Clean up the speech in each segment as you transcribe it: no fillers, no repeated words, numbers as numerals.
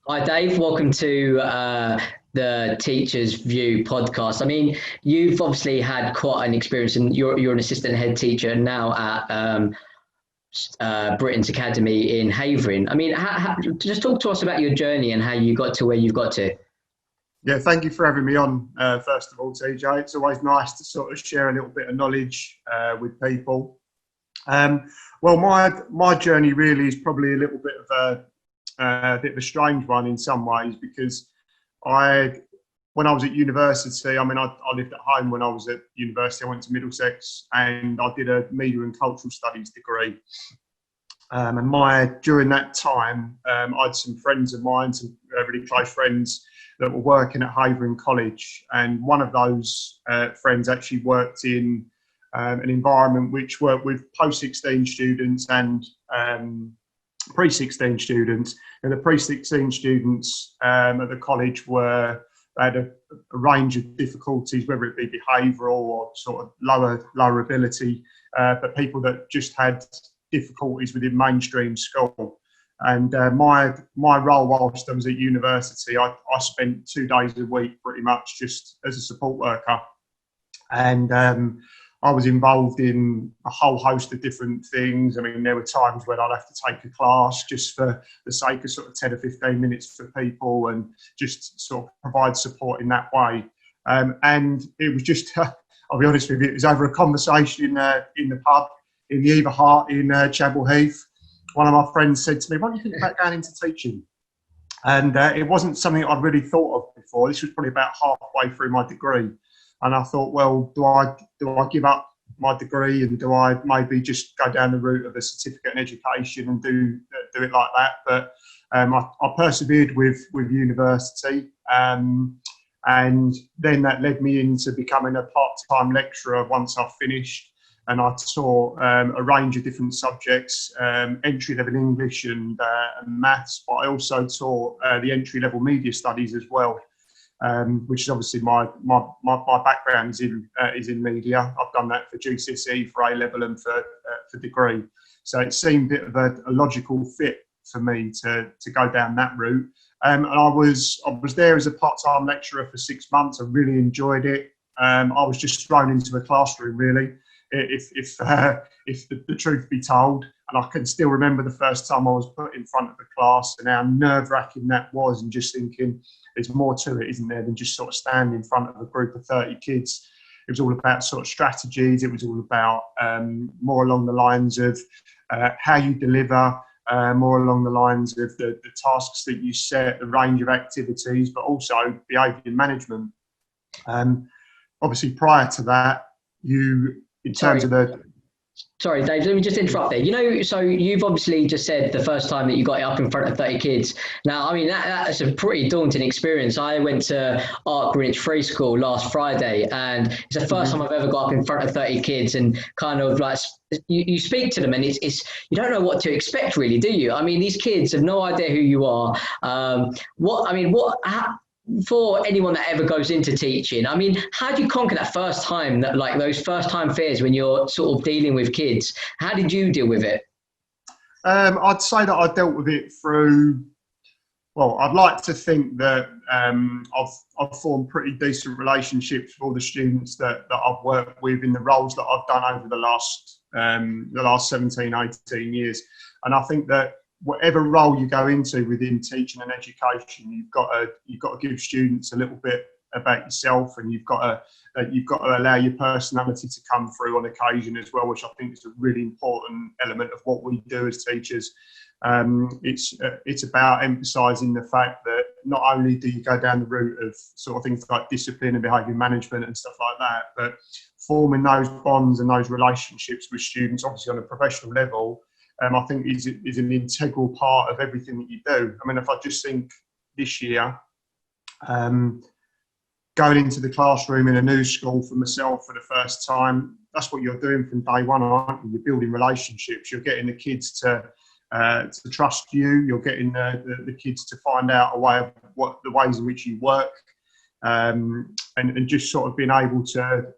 Hi, Dave. Welcome to the Teacher's View podcast. I mean, you've obviously had quite an experience, and you're an assistant head teacher now at Britain's Academy in Havering. I mean, just talk to us about your journey and how you got to where you've got to. Yeah, thank you for having me on, first of all, TJ. It's always nice to sort of share a little bit of knowledge with people. Well, my journey really is probably a little bit of a strange one in some ways, because when I was at university, I mean, I lived at home when I was at university. I went to Middlesex and I did a media and cultural studies degree. And during that time, I had some friends of mine, some really close friends that were working at Havering College. And one of those friends actually worked in an environment which worked with post-16 students and pre-16 students. And the pre-16 students at the college had a range of difficulties, whether it be behavioural or sort of lower ability, but people that just had difficulties within mainstream school. And my role whilst I was at university, I spent 2 days a week pretty much just as a support worker. And I was involved in a whole host of different things. I mean, there were times when I'd have to take a class just for the sake of sort of 10 or 15 minutes for people and just sort of provide support in that way. And it was just, I'll be honest with you, it was over a conversation in the pub in the Eva Hart in Chapel Heath. One of my friends said to me, "What do you think about going into teaching?" And it wasn't something I'd really thought of before. This was probably about halfway through my degree. And I thought, well, do I give up my degree and do I maybe just go down the route of a certificate in education and do it like that? But I persevered with university, and then that led me into becoming a part-time lecturer once I finished. And I taught a range of different subjects, entry-level English and maths, but I also taught the entry-level media studies as well. Which is obviously my background is in media. I've done that for GCSE, for A-level and for degree. So it seemed a bit of a logical fit for me to go down that route. And I was there as a part-time lecturer for 6 months. I really enjoyed it. I was just thrown into a classroom, really, if the truth be told. And I can still remember the first time I was put in front of the class and how nerve-wracking that was, and just thinking, there's more to it, isn't there, than just sort of stand in front of a group of 30 kids. It was all about sort of strategies. It was all about more along the lines of how you deliver, more along the lines of the tasks that you set, the range of activities, but also behaviour management. Obviously, prior to that, in terms of the... Sorry, Dave, let me just interrupt there. You know, so you've obviously just said the first time that you got up in front of 30 kids. Now, I mean, that's a pretty daunting experience. I went to Art Greenwich Free School last Friday, and it's the first time I've ever got up in front of 30 kids and kind of like, you speak to them and it's you don't know what to expect, really, do you? I mean, these kids have no idea who you are. For anyone that ever goes into teaching, I mean, how do you conquer that first time, those first time fears when you're sort of dealing with kids? How did you deal with it? I'd say that I dealt with it through, well, I'd like to think that I've formed pretty decent relationships with all the students that I've worked with in the roles that I've done over the last 17, 18 years. And I think that whatever role you go into within teaching and education, you've got to give students a little bit about yourself, and you've got to allow your personality to come through on occasion as well, which I think is a really important element of what we do as teachers. It's about emphasising the fact that not only do you go down the route of sort of things like discipline and behaviour management and stuff like that, but forming those bonds and those relationships with students, obviously on a professional level, I think is an integral part of everything that you do. I mean, if I just think this year, going into the classroom in a new school for myself for the first time, that's what you're doing from day one, aren't you? You're building relationships. You're getting the kids to trust you. You're getting the kids to find out what the ways in which you work, and just sort of being able to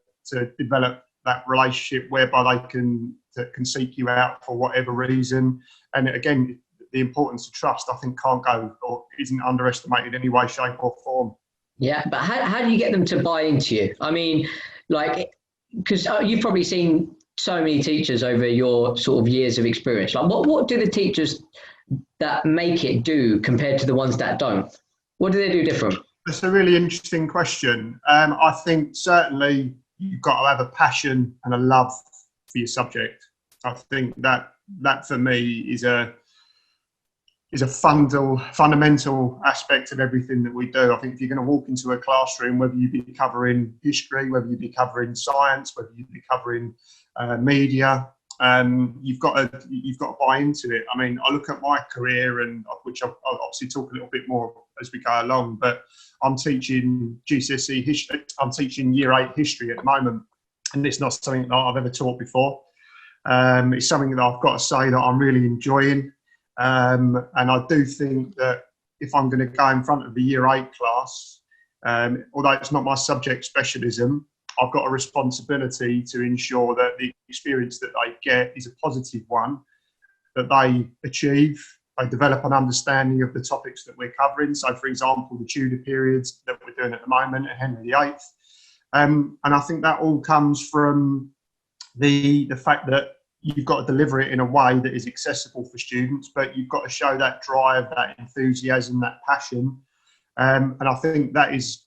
develop that relationship whereby they can seek you out for whatever reason. And again, the importance of trust, I think, can't go or isn't underestimated in any way, shape or form. Yeah, but how do you get them to buy into you? I mean, like, because you've probably seen so many teachers over your sort of years of experience. Like, what do the teachers that make it do compared to the ones that don't? What do they do different? That's a really interesting question. I think certainly you've got to have a passion and a love for your subject. I think that for me is a fundamental aspect of everything that we do. I think if you're going to walk into a classroom, whether you be covering history, whether you be covering science, whether you be covering media, you've got to buy into it. I mean, I look at my career, and which I'll obviously talk a little bit more as we go along, but I'm teaching GCSE history. I'm teaching Year 8 history at the moment, and it's not something that I've ever taught before. It's something that I've got to say that I'm really enjoying. And I do think that if I'm going to go in front of the Year 8 class, although it's not my subject specialism, I've got a responsibility to ensure that the experience that they get is a positive one, that they achieve, they develop an understanding of the topics that we're covering. So, for example, the Tudor periods that we're doing at the moment and Henry VIII. And I think that all comes from the fact that you've got to deliver it in a way that is accessible for students, but you've got to show that drive, that enthusiasm, that passion. And I think that is,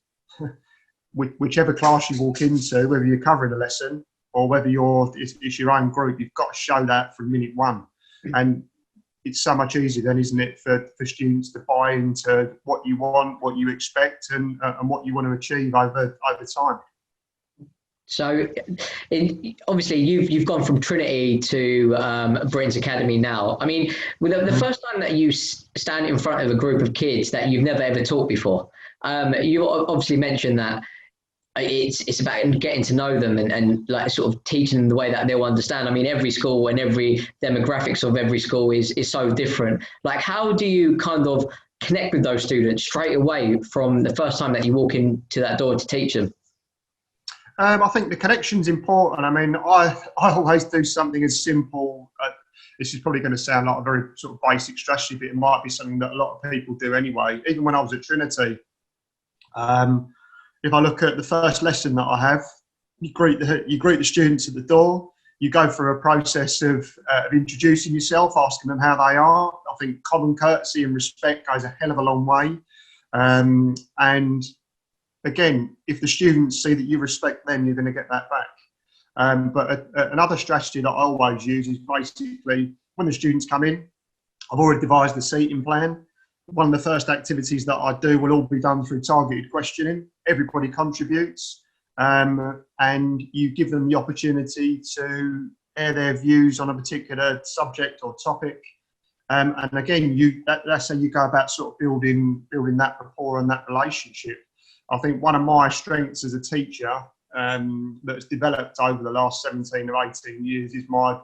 whichever class you walk into, whether you're covering a lesson or whether it's your own group, you've got to show that from minute one. And it's so much easier then, isn't it, for students to buy into what you want, what you expect, and what you want to achieve over time. So, obviously, you've gone from Trinity to Britain's Academy now. I mean, the first time that you stand in front of a group of kids that you've never ever taught before, you obviously mentioned that it's about getting to know them and like sort of teaching them the way that they'll understand. I mean, every school and every demographics of every school is so different. Like, how do you kind of connect with those students straight away from the first time that you walk into that door to teach them? I think the connection's important. I mean, I always do something as simple. This is probably going to sound like a very sort of basic strategy, but it might be something that a lot of people do anyway. Even when I was at Trinity, if I look at the first lesson that I have, you greet the students at the door. You go through a process of introducing yourself, asking them how they are. I think common courtesy and respect goes a hell of a long way. And again, if the students see that you respect them, you're going to get that back. But another strategy that I always use is basically when the students come in, I've already devised the seating plan. One of the first activities that I do will all be done through targeted questioning. Everybody contributes, and you give them the opportunity to air their views on a particular subject or topic. And again, that's how you go about sort of building that rapport and that relationship. I think one of my strengths as a teacher that's developed over the last 17 or 18 years is my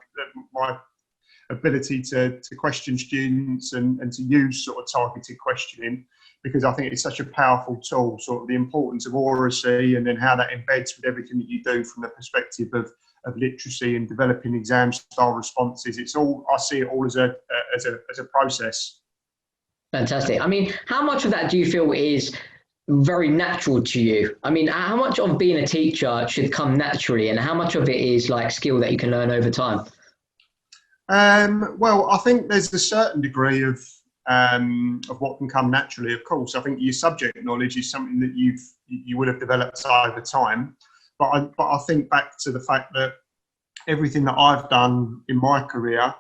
ability to question students and to use sort of targeted questioning, because I think it's such a powerful tool, sort of the importance of oracy and then how that embeds with everything that you do from the perspective of literacy and developing exam style responses. I see it all as a process. Fantastic. I mean, how much of that do you feel is very natural to you? I mean, how much of being a teacher should come naturally, and how much of it is like skill that you can learn over time? Well, I think there's a certain degree of what can come naturally. Of course, I think your subject knowledge is something that you would have developed over time. But I think back to the fact that everything that I've done in my career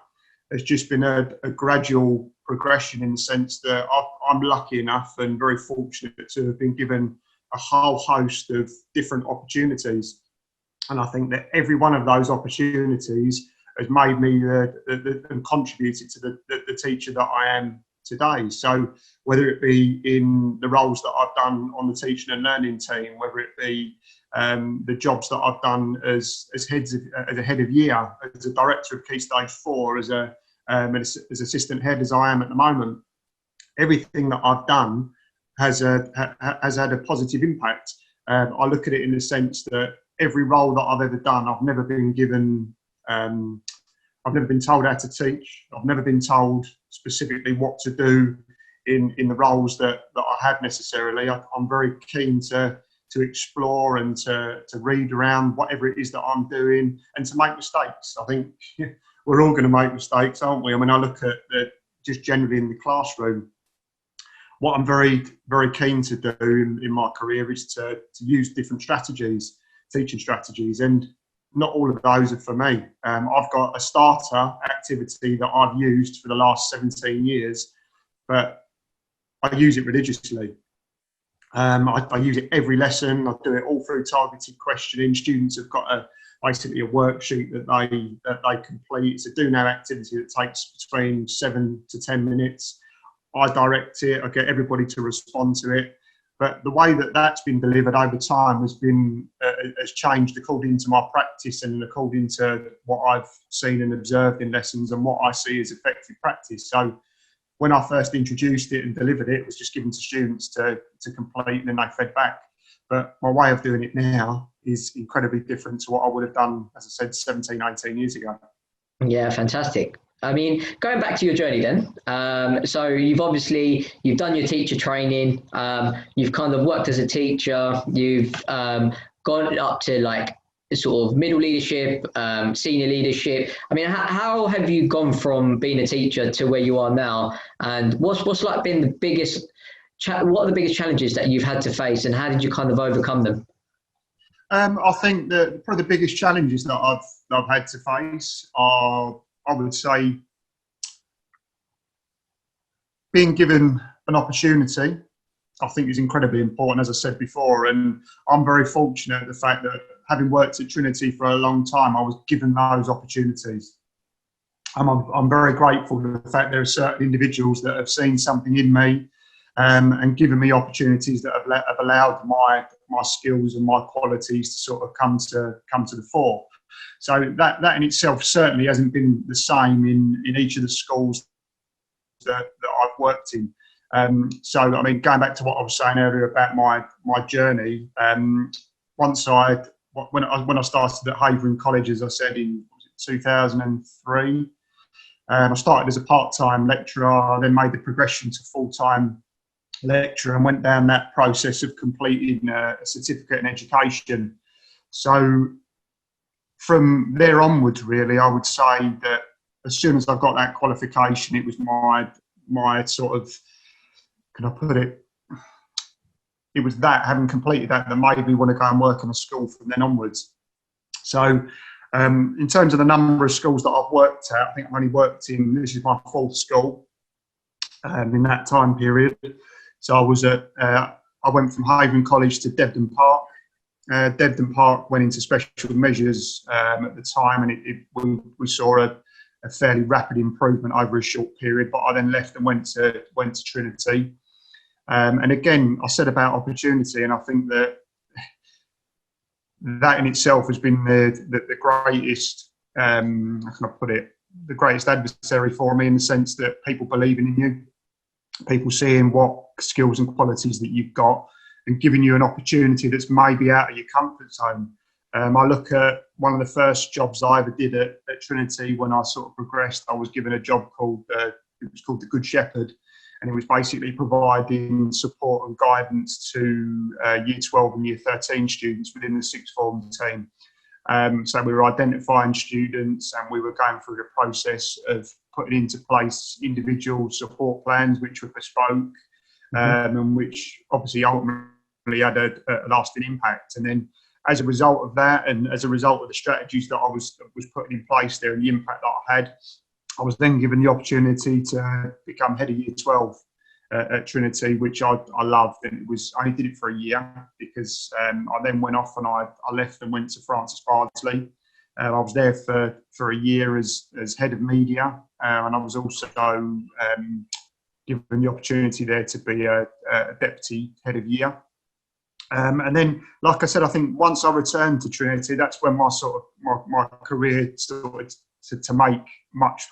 has just been a gradual progression, in the sense that I'm lucky enough and very fortunate to have been given a whole host of different opportunities. And I think that every one of those opportunities has made me and contributed to the teacher that I am today. So whether it be in the roles that I've done on the teaching and learning team, whether it be the jobs that I've done as a head of year, as a director of Key Stage 4, as assistant head as I am at the moment, everything that I've done has had a positive impact. I look at it in the sense that every role that I've ever done, I've never been given. I've never been told how to teach. I've never been told specifically what to do in the roles that I have necessarily. I'm very keen to explore and to read around whatever it is that I'm doing and to make mistakes. I think we're all going to make mistakes, aren't we? I mean, I look at just generally in the classroom, what I'm very, very keen to do in my career is to use different strategies, teaching strategies, and not all of those are for me. I've got a starter activity that I've used for the last 17 years, but I use it religiously. I use it every lesson. I do it all through targeted questioning. Students have got basically a worksheet that they complete. It's a do now activity that takes between 7 to 10 minutes. I direct it. I get everybody to respond to it. But the way that that's been delivered over time has changed according to my practice and according to what I've seen and observed in lessons and what I see as effective practice. So when I first introduced it and delivered it, it was just given to students to complete and then they fed back. But my way of doing it now is incredibly different to what I would have done, as I said, 17, 18 years ago. Yeah, fantastic. I mean, going back to your journey then, so you've done your teacher training, you've kind of worked as a teacher, you've gone up to like sort of middle leadership, senior leadership. I mean, how have you gone from being a teacher to where you are now? And what's like been the biggest, what are the biggest challenges that you've had to face and how did you kind of overcome them? I think that probably the biggest challenges that I've had to face are, I would say, being given an opportunity, I think is incredibly important, as I said before. And I'm very fortunate the fact that having worked at Trinity for a long time, I was given those opportunities. I'm very grateful to the fact there are certain individuals that have seen something in me and given me opportunities that have allowed my skills and my qualities to sort of come to the fore. So that in itself certainly hasn't been the same in each of the schools that I've worked in. So I mean, going back to what I was saying earlier about my journey, when I started at Havering College, as I said, in 2003, I started as a part-time lecturer. I then made the progression to full-time lecturer and went down that process of completing a certificate in education. So from there onwards, really, I would say that as soon as I got that qualification, it was my sort of, can I put it? It was that, having completed that made me want to go and work in a school from then onwards. So in terms of the number of schools that I've worked at, I think I've only worked in, this is my fourth school in that time period. So I went from Havering College to Debden Park. Debden Park went into special measures at the time, and we saw a fairly rapid improvement over a short period. But I then left and went to Trinity. And again, I said about opportunity, and I think that in itself has been the greatest, how can I put it, the greatest adversary for me, in the sense that people believing in you, people seeing what skills and qualities that you've got and giving you an opportunity that's maybe out of your comfort zone. I look at one of the first jobs I ever did at Trinity. When I sort of progressed, I was given a job called the Good Shepherd, and it was basically providing support and guidance to Year 12 and Year 13 students within the sixth form team. So we were identifying students and we were going through the process of putting into place individual support plans which were bespoke and which obviously ultimately had a lasting impact. And then as a result of that, and as a result of the strategies that I was putting in place there and the impact that I had, I was then given the opportunity to become head of Year 12 at Trinity, which I loved. And I only did it for a year because I then went off and I left and went to Francis Bardsley. I was there for a year as head of media, and I was also given the opportunity there to be a deputy head of year. And then, like I said, I think once I returned to Trinity, that's when my career started to make much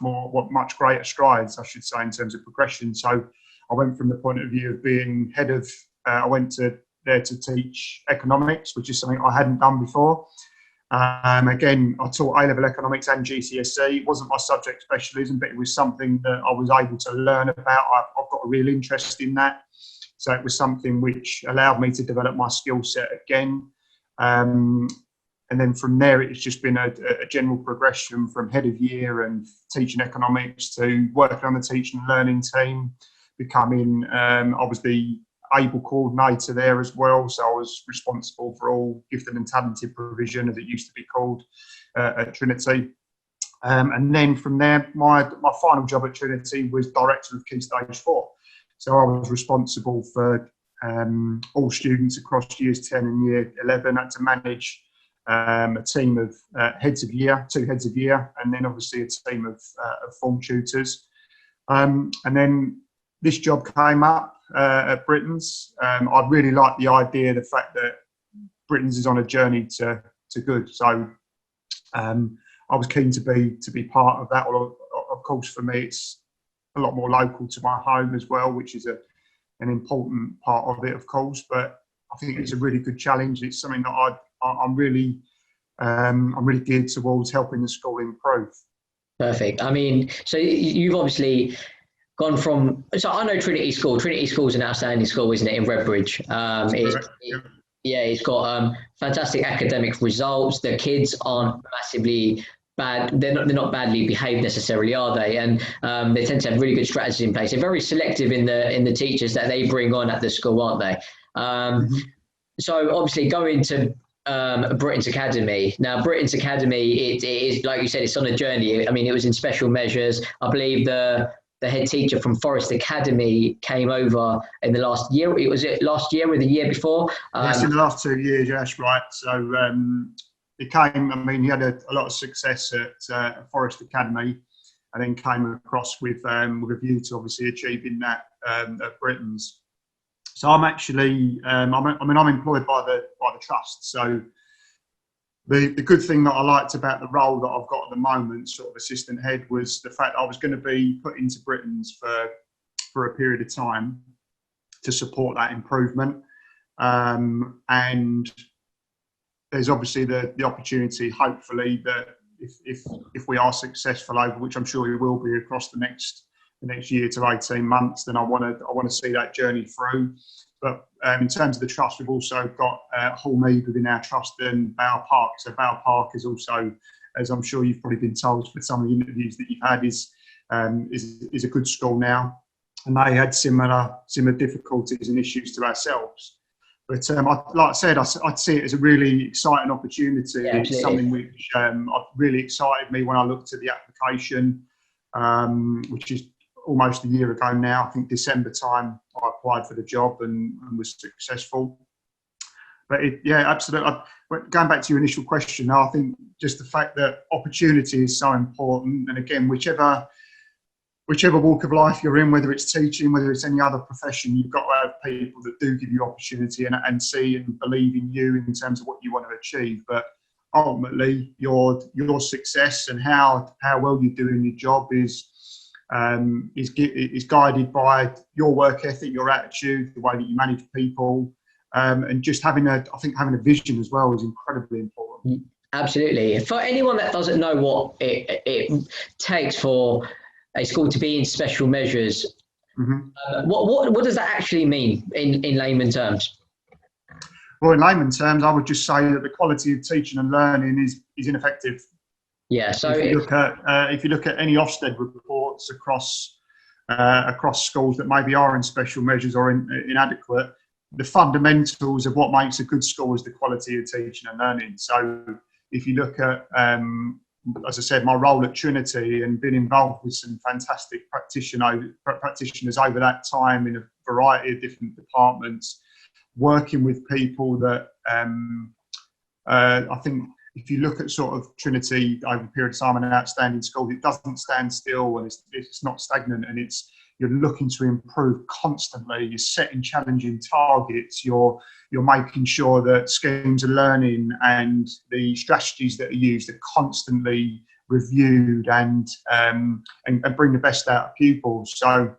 greater strides, I should say, in terms of progression. So I went from the point of view of being head of, I went there to teach economics, which is something I hadn't done before. Again, I taught A-level economics and GCSE. It wasn't my subject specialism, but it was something that I was able to learn about. I've got a real interest in that. So it was something which allowed me to develop my skill set again. And then from there, it's just been a general progression from head of year and teaching economics to working on the teaching and learning team, becoming, I was the ABLE coordinator there as well. So I was responsible for all gifted and talented provision, as it used to be called, at Trinity. And then from there, my final job at Trinity was director of Key Stage 4. So I was responsible for all students across years 10 and year 11. I had to manage a team of heads of year, 2 heads of year, and then obviously a team of form tutors. And then this job came up at Britain's. I really liked the idea, the fact that Britain's is on a journey to good. So I was keen to be part of that. Of course, for me, it's a lot more local to my home as well, which is an important part of it, of course. But I think it's a really good challenge. It's something that I'm really geared towards helping the school improve. Perfect. I mean, so you've obviously gone from, so I know Trinity School. Trinity School is an outstanding school, isn't it, in Redbridge? It's got fantastic academic results. The kids aren't massively bad. They're not badly behaved necessarily, are they? And they tend to have really good strategies in place. They're very selective in the teachers that they bring on at the school, aren't they? So obviously going to Britain's Academy. Now, Britain's Academy, it is, like you said, it's on a journey. I mean, it was in special measures. I believe the head teacher from Forest Academy came over in the last year. Was it last year or the year before? Yes, in the last 2 years, yeah, that's right. So he came, I mean, he had a lot of success at Forest Academy, and then came across with a view to obviously achieving that at Britain's. So I'm actually, I'm employed by the trust. So the good thing that I liked about the role that I've got at the moment, sort of assistant head, was the fact that I was going to be put into Britain's for a period of time to support that improvement. And there's obviously the opportunity, hopefully, that if we are successful over, which I'm sure we will be across the next year to 18 months, then I want to see that journey through. But in terms of the trust, we've also got Hall Mead within our trust and Bower Park. So Bower Park is also, as I'm sure you've probably been told with some of the interviews that you've had, is a good school now, and they had similar difficulties and issues to ourselves. But like I said, I'd see it as a really exciting opportunity. Yeah, it's something which really excited me when I looked at the application, which is almost a year ago now. I think December time I applied for the job and was successful. But absolutely. Going back to your initial question, I think just the fact that opportunity is so important. And again, whichever walk of life you're in, whether it's teaching, whether it's any other profession, you've got to have people that do give you opportunity and see and believe in you in terms of what you want to achieve. But ultimately, your success and how well you do in your job is guided by your work ethic, your attitude, the way that you manage people, and just having a vision as well is incredibly important. Absolutely. For anyone that doesn't know what it takes for a school to be in special measures, what does that actually mean in layman terms? Well, in layman terms, I would just say that the quality of teaching and learning is ineffective. Yeah. So if you look at any Ofsted reports across schools that maybe are in special measures or inadequate, the fundamentals of what makes a good school is the quality of teaching and learning. So if you look at, as I said, my role at Trinity and been involved with some fantastic practitioners over that time in a variety of different departments, working with people that I think, if you look at sort of Trinity over a period of time, an outstanding school, it doesn't stand still and it's not stagnant, and you're looking to improve constantly. You're setting challenging targets. You're making sure that schemes of learning and the strategies that are used are constantly reviewed and bring the best out of pupils. So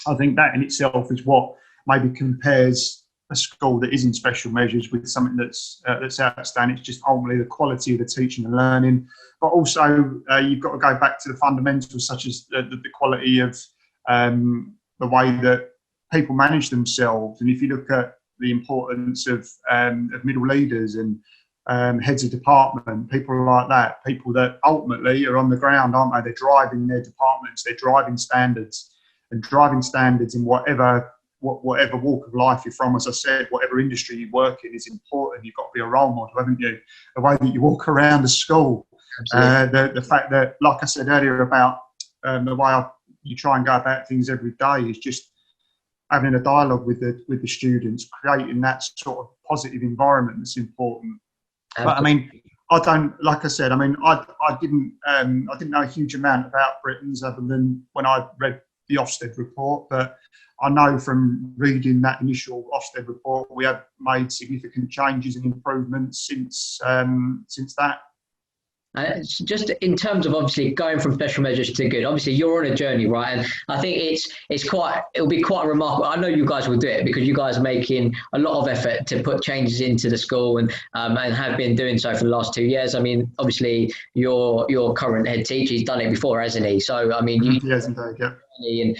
I think that in itself is what maybe compares a school that is in special measures with something that's outstanding. It's just ultimately the quality of the teaching and learning, but also you've got to go back to the fundamentals, such as the quality of the way that people manage themselves. And if you look at the importance of middle leaders and heads of department, people like that, people that ultimately are on the ground, aren't they? They're driving their departments, they're driving standards, and driving standards in whatever walk of life you're from. As I said, whatever industry you work in is important. You've got to be a role model, haven't you? The way that you walk around the school, the fact that, like I said earlier about the way you try and go about things every day, is just having a dialogue with the students, creating that sort of positive environment that's important. But I mean, I don't, like I said, I mean, I didn't know a huge amount about Britons other than when I read the Ofsted report, but I know from reading that initial Ofsted report, we have made significant changes and improvements since that. Just in terms of obviously going from special measures to good, obviously you're on a journey, right? And I think it'll be quite remarkable. I know you guys will do it because you guys are making a lot of effort to put changes into the school and have been doing so for the last 2 years. I mean, obviously your current head teacher, he's done it before, hasn't he? So I mean, he hasn't done it yet. And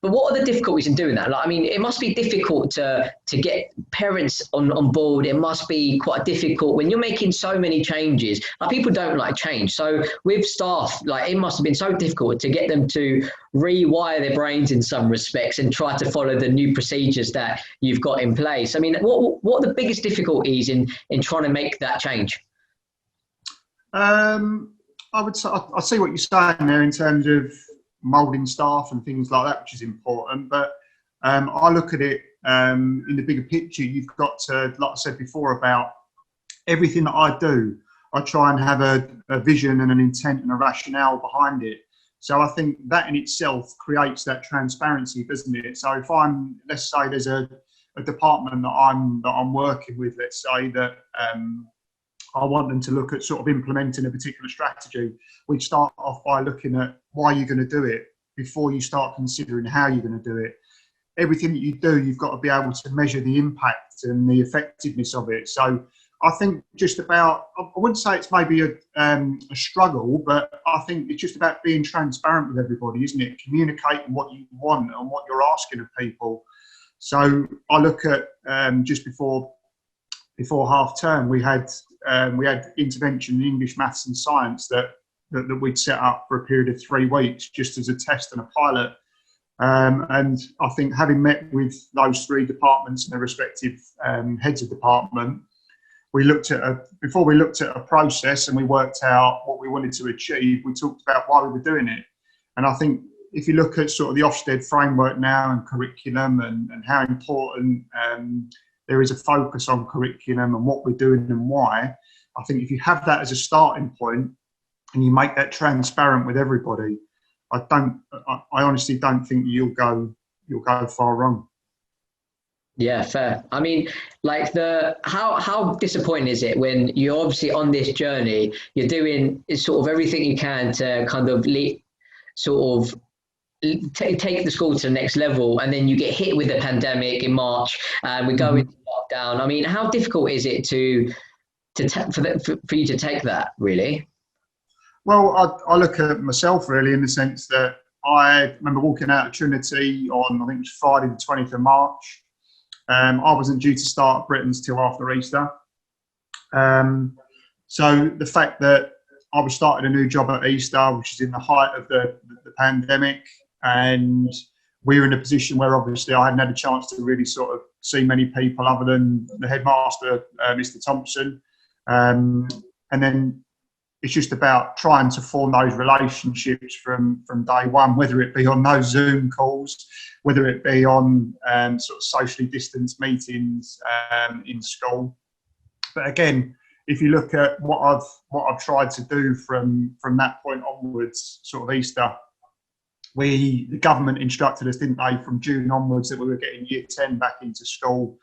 but what are the difficulties in doing that? Like, I mean, it must be difficult to get parents on board. It must be quite difficult when you're making so many changes. Like, people don't like change. So with staff, like, it must have been so difficult to get them to rewire their brains in some respects and try to follow the new procedures that you've got in place. I mean, what are the biggest difficulties in trying to make that change? I would say I see what you're saying there in terms of moulding staff and things like that, which is important. But I look at it in the bigger picture. You've got to, like I said before, about everything that I do, I try and have a vision and an intent and a rationale behind it. So I think that in itself creates that transparency, doesn't it? So if let's say there's a department that I'm working with, let's say that I want them to look at sort of implementing a particular strategy, we'd start off by looking at why you're going to do it before you start considering how you're going to do it. Everything that you do, you've got to be able to measure the impact and the effectiveness of it. So I think just about, I wouldn't say it's maybe a struggle, but I think it's just about being transparent with everybody, isn't it? Communicating what you want and what you're asking of people. So I look at just before half term, we had intervention in English, maths and science that we'd set up for a period of 3 weeks just as a test and a pilot. And I think having met with those 3 departments and their respective heads of department, before we looked at a process and we worked out what we wanted to achieve, we talked about why we were doing it. And I think if you look at sort of the Ofsted framework now and curriculum and how important there is a focus on curriculum and what we're doing and why, I think if you have that as a starting point and you make that transparent with everybody, I honestly don't think you'll go far wrong. Yeah, fair. I mean, like how disappointing is it when you're obviously on this journey, you're doing sort of everything you can to kind of take the school to the next level, and then you get hit with a pandemic in March, and we go into lockdown. I mean, how difficult is it for you to take that, really? Well, I look at myself really in the sense that I remember walking out of Trinity on, I think it was Friday the 20th of March. I wasn't due to start at Britons till after Easter. So the fact that I was starting a new job at Easter, which is in the height of the pandemic, and we were in a position where obviously I hadn't had a chance to really sort of see many people other than the headmaster, Mr. Thompson. And then it's just about trying to form those relationships from day one, whether it be on those Zoom calls, whether it be on sort of socially distanced meetings in school. But again, if you look at what I've tried to do from that point onwards, sort of Easter, the government instructed us, didn't they, from June onwards, that we were getting year 10 back into school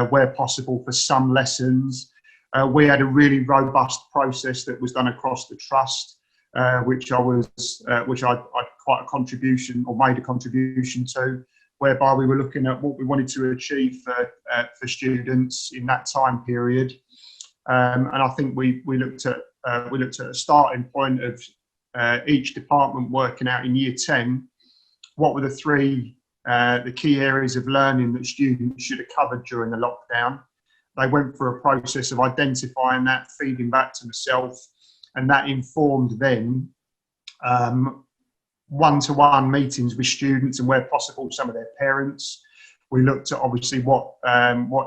where possible for some lessons. We had a really robust process that was done across the trust, which I quite a contribution or made a contribution to, whereby we were looking at what we wanted to achieve for students in that time period. And I think we looked at a starting point of each department working out in year 10 what were the key areas of learning that students should have covered during the lockdown. They went through a process of identifying that, feeding back to myself, and that informed then one-to-one meetings with students and, where possible, some of their parents. We looked at obviously what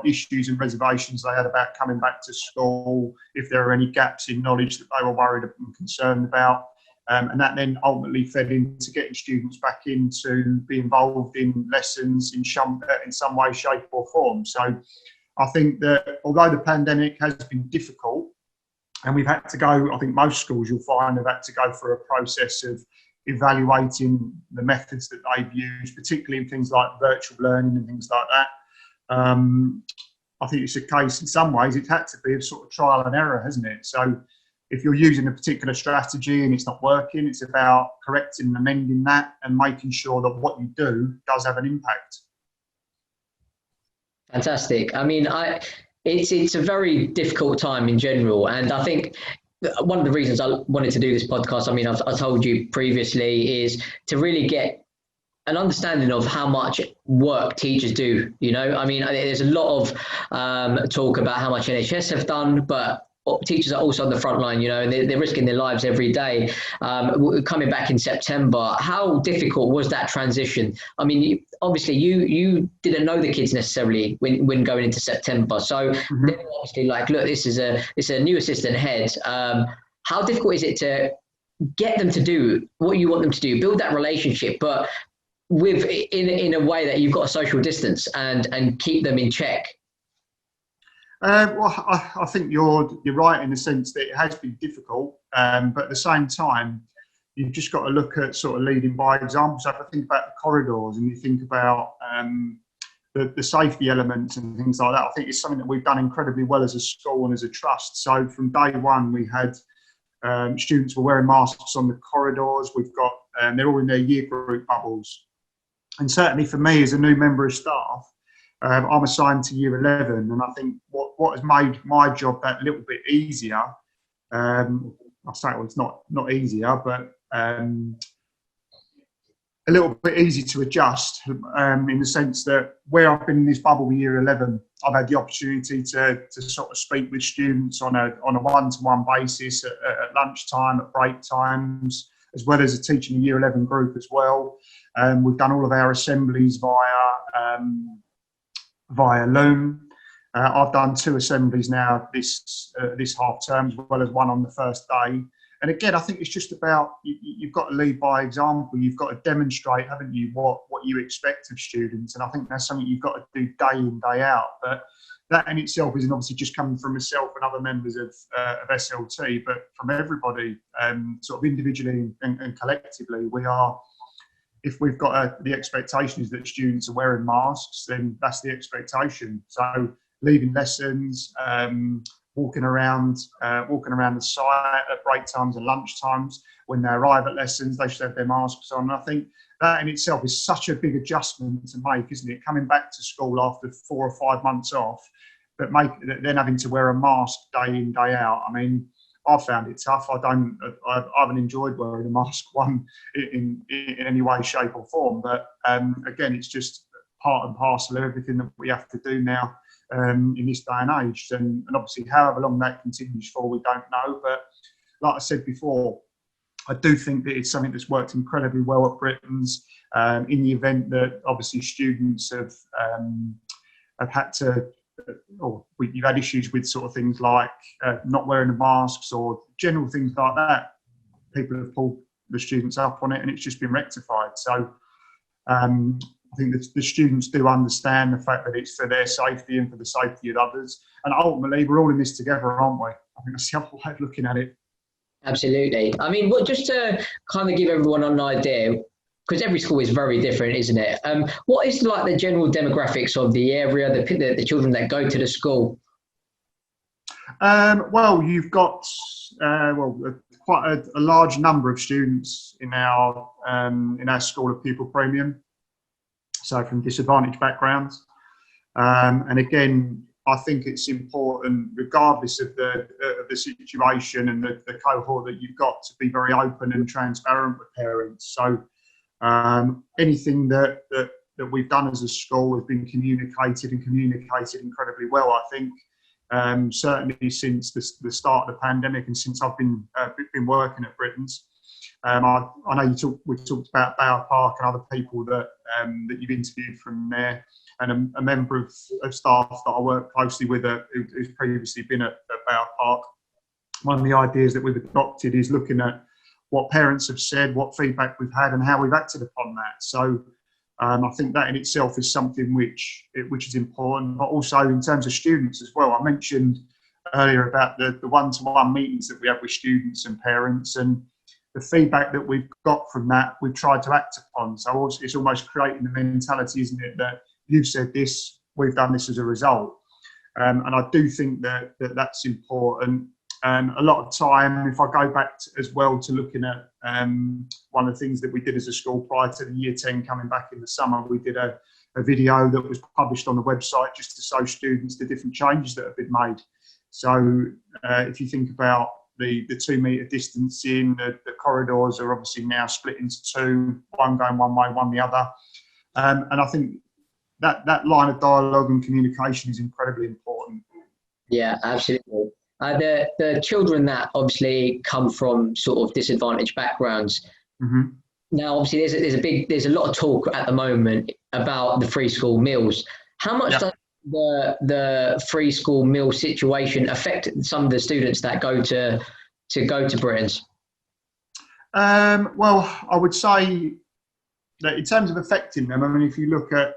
issues and reservations they had about coming back to school, if there were any gaps in knowledge that they were worried and concerned about. And that then ultimately fed into getting students back in to be involved in lessons in some way, shape or form. So I think that although the pandemic has been difficult, and we've had to go, I think most schools you'll find have had to go through a process of evaluating the methods that they've used, particularly in things like virtual learning and things like that. I think it's a case, in some ways, it's had to be a sort of trial and error, hasn't it? So if you're using a particular strategy and it's not working, it's about correcting and amending that and making sure that what you do does have an impact. Fantastic. I mean, it's a very difficult time in general, and I think one of the reasons I wanted to do this podcast, I mean, I told you previously, is to really get an understanding of how much work teachers do. You know, I mean, there's a lot of talk about how much NHS have done, but teachers are also on the front line, you know, and they're risking their lives every day. Coming back in September, how difficult was that transition? I mean, obviously you didn't know the kids necessarily when going into September. So they were obviously like, look, this is a new assistant head. How difficult is it to get them to do what you want them to do, build that relationship, but in a way that you've got a social distance and keep them in check? Well, I think you're right in the sense that it has been difficult, but at the same time, you've just got to look at sort of leading by example. So if I think about the corridors and you think about the safety elements and things like that, I think it's something that we've done incredibly well as a school and as a trust. So from day one, we had students were wearing masks on the corridors. We've got they're all in their year group bubbles, and certainly for me as a new member of staff, I'm assigned to year 11, and I think what has made my job that little bit easier, I'll say, well, it's not easier, but a little bit easy to adjust in the sense that where I've been in this bubble with year 11, I've had the opportunity to sort of speak with students on a one-to-one basis at lunchtime, at break times, as well as teaching a year 11 group as well. We've done all of our assemblies via Loom. I've done 2 assemblies now this half term, as well as one on the first day. And again, I think it's just about you've got to lead by example. You've got to demonstrate, haven't you, what you expect of students. And I think that's something you've got to do day in, day out. But that in itself isn't obviously just coming from myself and other members of SLT, but from everybody, sort of individually and collectively. We are, if we've got the expectation is that students are wearing masks, then that's the expectation. So leaving lessons, walking around the site at break times and lunch times. When they arrive at lessons, they should have their masks on. And I think that in itself is such a big adjustment to make, isn't it? Coming back to school after 4 or 5 months off, but then having to wear a mask day in, day out. I mean, I found it tough. I haven't enjoyed wearing a mask in any way, shape or form. But again, it's just part and parcel of everything that we have to do now in this day and age. And obviously, however long that continues for, we don't know. But like I said before, I do think that it's something that's worked incredibly well at Britain's. In the event that obviously students have had to, or you've had issues with sort of things like not wearing the masks or general things like that, people have pulled the students up on it and it's just been rectified. So I think that the students do understand the fact that it's for their safety and for the safety of others. And ultimately, we're all in this together, aren't we? I think that's the other way of looking at it. Absolutely. I mean, just to kind of give everyone an idea, because every school is very different, isn't it? What is like the general demographics of the area, the children that go to the school? Well, you've got quite a large number of students in our school of pupil premium. so from disadvantaged backgrounds. And again, I think it's important, regardless of the situation and the cohort that you've got, to be very open and transparent with parents. So anything that we've done as a school has been communicated incredibly well, I think. Certainly since the start of the pandemic and since I've been working at Britain's. I know we've talked about Bower Park and other people that you've interviewed from there, and a member of staff that I work closely with who's previously been at Bower Park. One of the ideas that we've adopted is looking at what parents have said, what feedback we've had, and how we've acted upon that. So I think that in itself is something which is important, but also in terms of students as well. I mentioned earlier about the one-to-one meetings that we have with students and parents, and the feedback that we've got from that, we've tried to act upon. So it's almost creating the mentality, isn't it, that you've said this, we've done this as a result. And I do think that's important. A lot of time, if I go back as well to looking at one of the things that we did as a school prior to the year 10 coming back in the summer, we did a video that was published on the website just to show students the different changes that have been made. So if you think about the 2 metre distancing, the corridors are obviously now split into two, one going one way, one the other. And I think that line of dialogue and communication is incredibly important. Yeah, absolutely. The children that obviously come from sort of disadvantaged backgrounds. Mm-hmm. Now, obviously, there's a lot of talk at the moment about the free school meals. How much does the free school meal situation affect some of the students that go to Britain's? Well, I would say that in terms of affecting them, I mean, if you look at,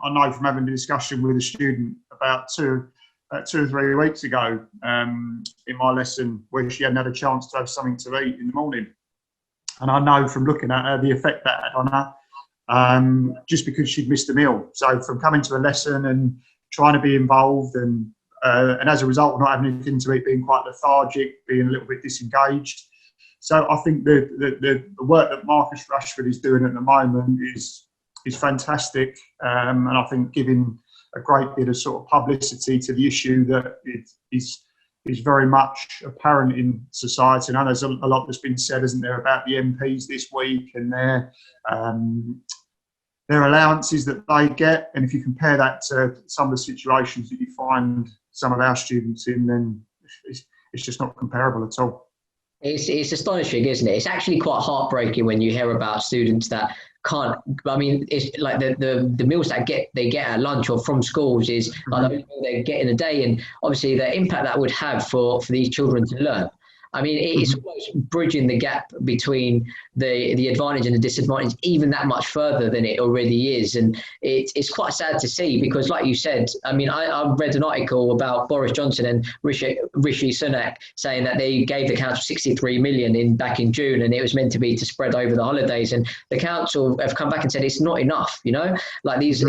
I know from having a discussion with a student about 2 or 3 weeks ago in my lesson, where she hadn't had a chance to have something to eat in the morning. And I know from looking at her the effect that had on her, just because she'd missed a meal. So from coming to a lesson and trying to be involved and as a result of not having anything to eat, being quite lethargic, being a little bit disengaged. So I think the work that Marcus Rashford is doing at the moment is fantastic, and I think giving a great bit of sort of publicity to the issue that is very much apparent in society. And I know there's a lot that's been said, isn't there, about the MPs this week and their allowances that they get. And if you compare that to some of the situations that you find some of our students in, then it's just not comparable at all. It's astonishing, isn't it? It's actually quite heartbreaking when you hear about students that can't. I mean, it's like the meals that they get at lunch or from schools is like the meal they get in a day, and obviously the impact that would have for these children to learn. I mean, it's almost bridging the gap between the advantage and the disadvantage even that much further than it already is. And it's quite sad to see because, like you said, I mean, I read an article about Boris Johnson and Rishi Sunak saying that they gave the council 63 million back in June, and it was meant to be to spread over the holidays. And the council have come back and said it's not enough, you know, like these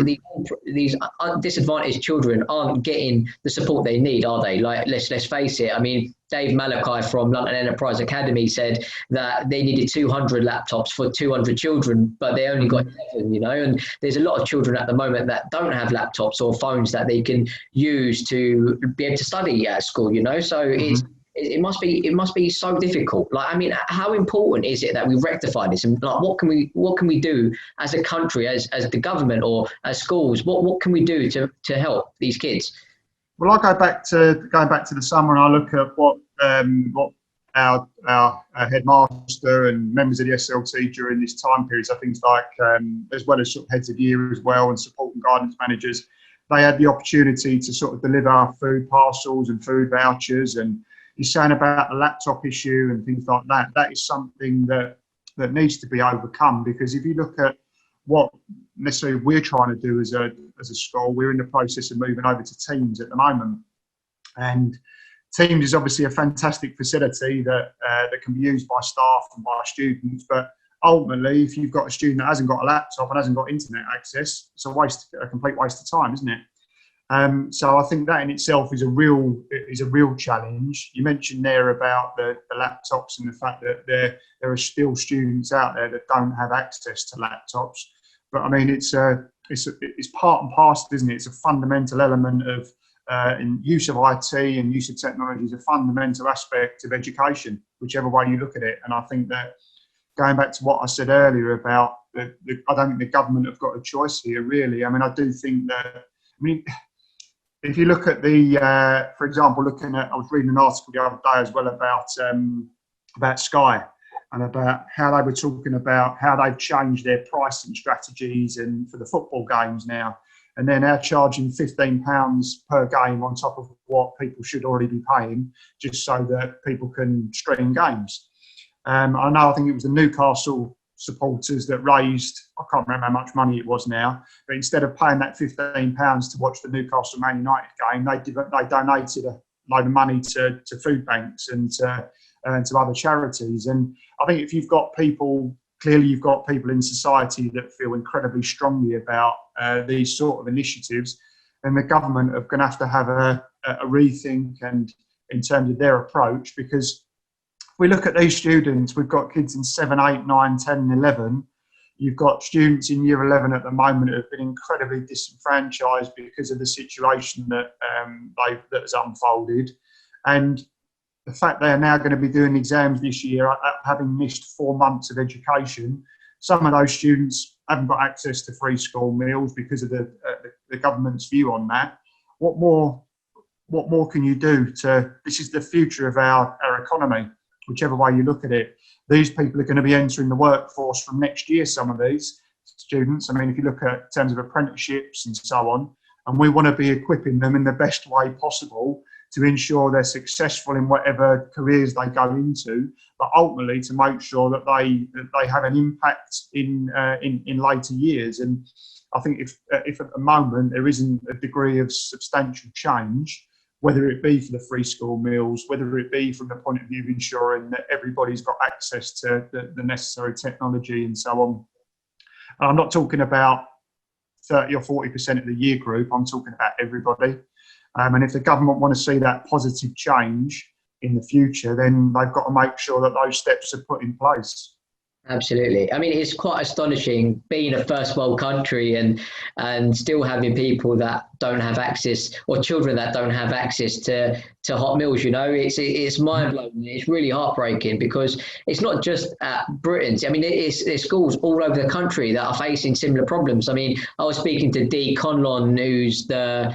disadvantaged children aren't getting the support they need, are they? Like, let's face it. I mean, Dave Malachi from London Enterprise Academy said that they needed 200 laptops for 200 children, but they only got 11, you know, and there's a lot of children at the moment that don't have laptops or phones that they can use to be able to study at school, you know, so it must be so difficult. Like, I mean, how important is it that we rectify this? And like, what can we do as a country, as the government or as schools? What can we do to help these kids? Well, I going back to the summer, and I look at what our headmaster and members of the SLT during this time period. So things like, as well as sort of heads of year as well, and support and guidance managers, they had the opportunity to sort of deliver food parcels and food vouchers. And you're saying about the laptop issue and things like that. That is something that needs to be overcome, because if you look at what necessarily we're trying to do as a school, we're in the process of moving over to Teams at the moment, and Teams is obviously a fantastic facility that can be used by staff and by students. But ultimately, if you've got a student that hasn't got a laptop and hasn't got internet access, it's a complete waste of time, isn't it? So I think that in itself is a real challenge. You mentioned there about the laptops and the fact that there are still students out there that don't have access to laptops. But I mean, it's a it's part and parcel, isn't it? It's a fundamental element of in use of IT and use of technology is a fundamental aspect of education, whichever way you look at it. And I think that going back to what I said earlier about I don't think the government have got a choice here, really. I mean, I do think that, if you look at for example, I was reading an article the other day as well about Sky and about how they were talking about how they've changed their pricing strategies and for the football games now. And they're now charging £15 per game on top of what people should already be paying, just so that people can stream games. I think it was the Newcastle supporters that raised, I can't remember how much money it was now, but instead of paying that £15 to watch the Newcastle Man United game, they donated a load of money to food banks and to other charities. And I think if you've got people in society that feel incredibly strongly about these sort of initiatives, then the government are going to have a rethink and in terms of their approach, because we look at these students, we've got kids in 7, 8, 9, 10 and 11. You've got students in year 11 at the moment who have been incredibly disenfranchised because of the situation that has unfolded. And the fact they are now going to be doing exams this year, having missed 4 months of education, some of those students haven't got access to free school meals because of the government's view on that. What more can you do this is the future of our economy, whichever way you look at it. These people are going to be entering the workforce from next year, some of these students. I mean, if you look at in terms of apprenticeships and so on, and we want to be equipping them in the best way possible to ensure they're successful in whatever careers they go into, but ultimately to make sure that they have an impact in later years. And I think if at the moment there isn't a degree of substantial change, whether it be for the free school meals, whether it be from the point of view of ensuring that everybody's got access to the necessary technology and so on. And I'm not talking about 30 or 40% of the year group, I'm talking about everybody. And if the government want to see that positive change in the future, then they've got to make sure that those steps are put in place. Absolutely. I mean, it's quite astonishing being a first world country and still having people that don't have access, or children that don't have access to hot meals. You know, it's mind blowing. It's really heartbreaking because it's not just at Britain's. I mean, there's schools all over the country that are facing similar problems. I mean, I was speaking to Dee Conlon, who's the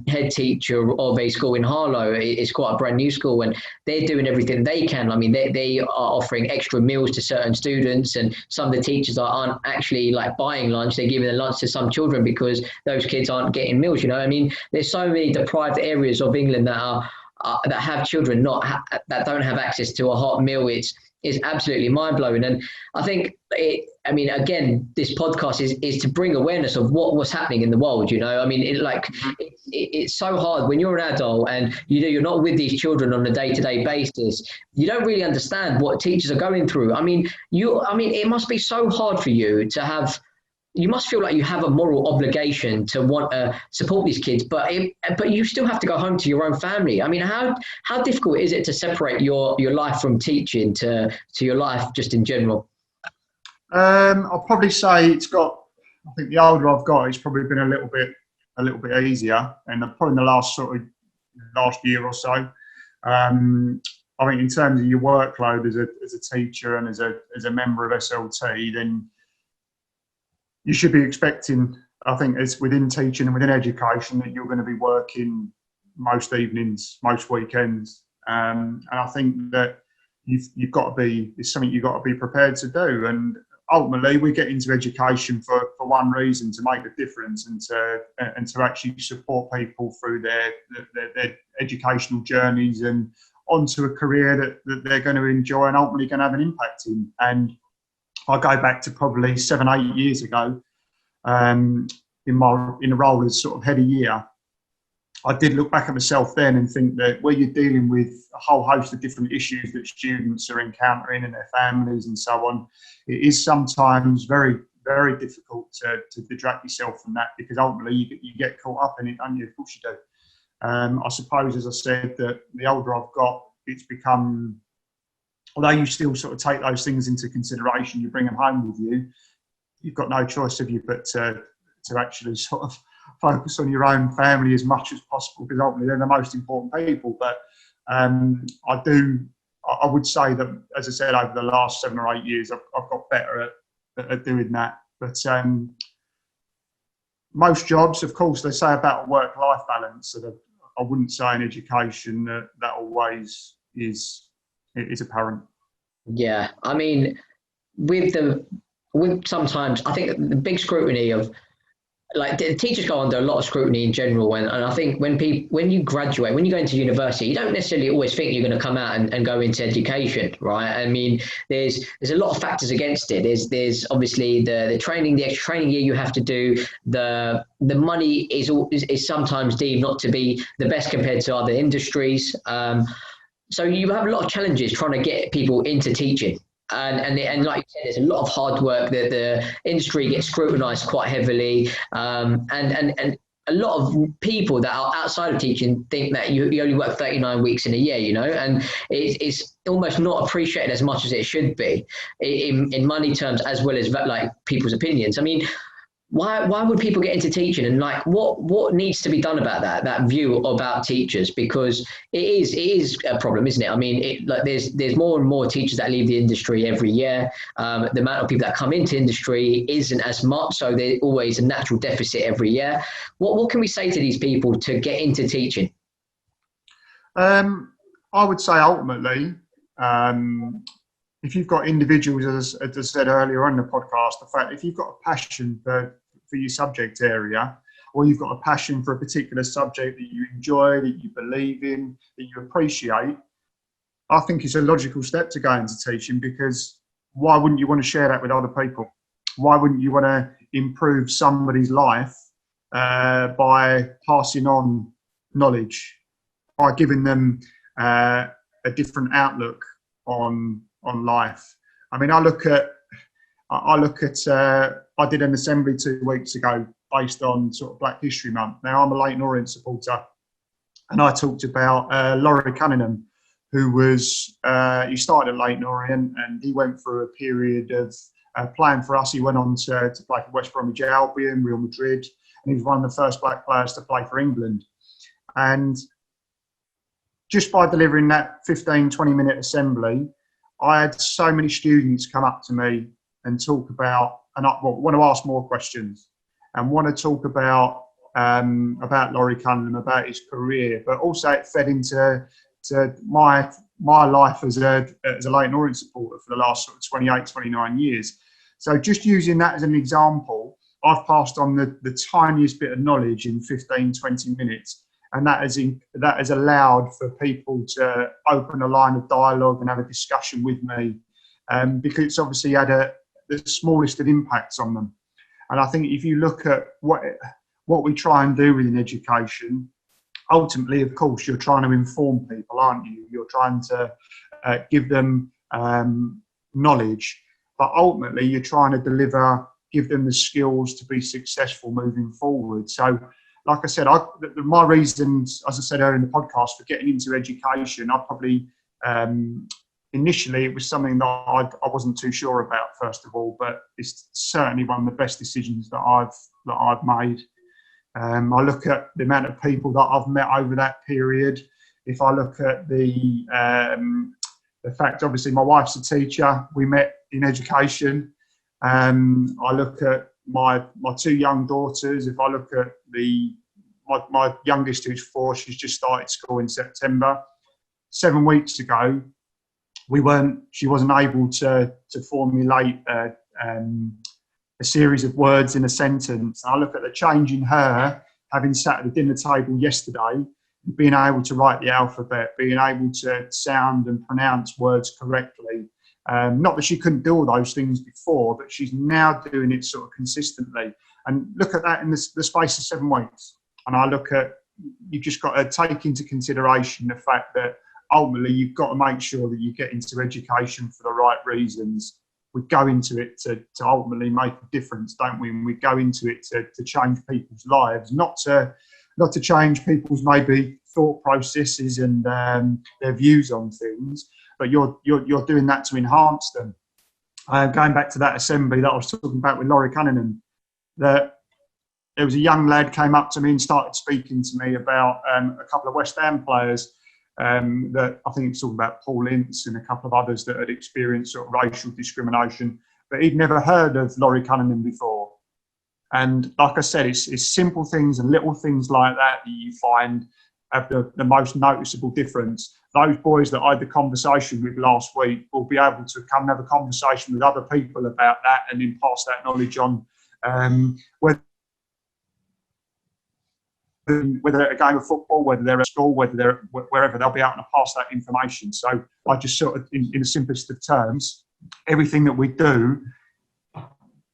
head teacher of a school in Harlow. It's quite a brand new school, and they're doing everything they can. I mean, they are offering extra meals to certain students, and some of the teachers aren't actually like buying lunch. They're giving the lunch to some children because those kids aren't getting meals. You know, I mean, there's so many deprived areas of England that have children that don't have access to a hot meal. It's absolutely mind blowing. And I think again, this podcast is to bring awareness of what's happening in the world. You know, I mean, it's so hard when you're an adult and you're not with these children on a day-to-day basis. You don't really understand what teachers are going through. I mean, it must be so hard for you to have. You must feel like you have a moral obligation to want to support these kids, but you still have to go home to your own family. I mean, how difficult is it to separate your life from teaching to your life just in general? I'll probably say I think the older I've got, it's probably been a little bit easier, and probably in the last year or so. I think in terms of your workload as a teacher and as a member of SLT, then you should be expecting, I think, it's within teaching and within education that you're going to be working most evenings, most weekends, and I think that you've got to be. It's something you've got to be prepared to do. And ultimately, we get into education for one reason: to make a difference and to actually support people through their educational journeys and onto a career that they're going to enjoy and ultimately going to have an impact in. And I go back to probably 7-8 years ago, in a role as sort of head of year. I did look back at myself then and think that where you're dealing with a whole host of different issues that students are encountering in their families and so on, it is sometimes very, very difficult to detract yourself from that, because ultimately you get caught up in it, don't you? Of course you do. I suppose, as I said, that the older I've got, it's become, although you still sort of take those things into consideration, you bring them home with you, you've got no choice, have you, but to to actually sort of focus on your own family as much as possible, because ultimately they're the most important people. But I would say that, as I said, over the last 7 or 8 years, I've got better at doing that. But most jobs, of course, they say about work-life balance, that I wouldn't say in education that always is apparent. Yeah, I mean, with sometimes I think the big scrutiny of, like, the teachers go under a lot of scrutiny in general, and I think when you graduate, when you go into university, you don't necessarily always think you're going to come out and go into education, right? I mean, there's a lot of factors against it. There's obviously the training, the extra training year you have to do. The money is sometimes deemed not to be the best compared to other industries. So you have a lot of challenges trying to get people into teaching. And like you said, there's a lot of hard work that the industry gets scrutinized quite heavily. And a lot of people that are outside of teaching think that you only work 39 weeks in a year, and it's almost not appreciated as much as it should be in money terms, as well as like people's opinions. I mean, why would people get into teaching, and like what needs to be done about that view about teachers? Because it is a problem, isn't it? I mean, like there's more and more teachers that leave the industry every year. The amount of people that come into industry isn't as much, so there's always a natural deficit every year. What can we say to these people to get into teaching? I would say ultimately, if you've got individuals, as I said earlier on in the podcast, the fact if you've got a passion for your subject area, or you've got a passion for a particular subject that you enjoy, that you believe in, that you appreciate, I think it's a logical step to go into teaching, because why wouldn't you want to share that with other people? Why wouldn't you want to improve somebody's life by passing on knowledge, by giving them a different outlook on life? I mean, I did an assembly 2 weeks ago based on sort of Black History Month. Now, I'm a Leyton Orient supporter, and I talked about Laurie Cunningham, who was he started at Leyton Orient, and he went through a period of playing for us. He went on to play for West Bromwich Albion, Real Madrid, and he was one of the first black players to play for England. And just by delivering that 15, 20-minute assembly, I had so many students come up to me and talk about, and want to ask more questions, and want to talk about Laurie Cunningham, about his career, but also it fed into my life as a Leyton Orient supporter for the last sort of 28, 29 years. So just using that as an example, I've passed on the tiniest bit of knowledge in 15, 20 minutes. And that has allowed for people to open a line of dialogue and have a discussion with me, because it's obviously had the smallest of impacts on them. And I think if you look at what we try and do within education, ultimately, of course, you're trying to inform people, aren't you? You're trying to give them knowledge, but ultimately you're trying to give them the skills to be successful moving forward. So, like I said, my reasons, as I said earlier in the podcast, for getting into education, I probably initially it was something that I wasn't too sure about, first of all, but it's certainly one of the best decisions that I've made. I look at the amount of people that I've met over that period. If I look at the fact, obviously, my wife's a teacher. We met in education. I look at my 2 young daughters. If I look at my youngest, who's 4, she's just started school in September. 7 weeks ago, she wasn't able to formulate a series of words in a sentence. I look at the change in her, having sat at the dinner table yesterday, being able to write the alphabet, being able to sound and pronounce words correctly. Not that she couldn't do all those things before, but she's now doing it sort of consistently. And look at that in the space of 7 weeks. And I look at, you've just got to take into consideration the fact that ultimately you've got to make sure that you get into education for the right reasons. We go into it to ultimately make a difference, don't we? And we go into it to change people's lives, not to change people's maybe thought processes and their views on things, but you're doing that to enhance them. Going back to that assembly that I was talking about with Laurie Cunningham, that there was a young lad came up to me and started speaking to me about a couple of West Ham players that I think it's talking about Paul Ince and a couple of others that had experienced sort of racial discrimination, but he'd never heard of Laurie Cunningham before. And like I said, it's simple things and little things like that that you find have the most noticeable difference. Those boys that I had the conversation with last week will be able to come and have a conversation with other people about that and then pass that knowledge on. Whether they're at a game of football, whether they're at school, whether they're wherever, they'll be able to pass that information. So I just sort of, in the simplest of terms, everything that we do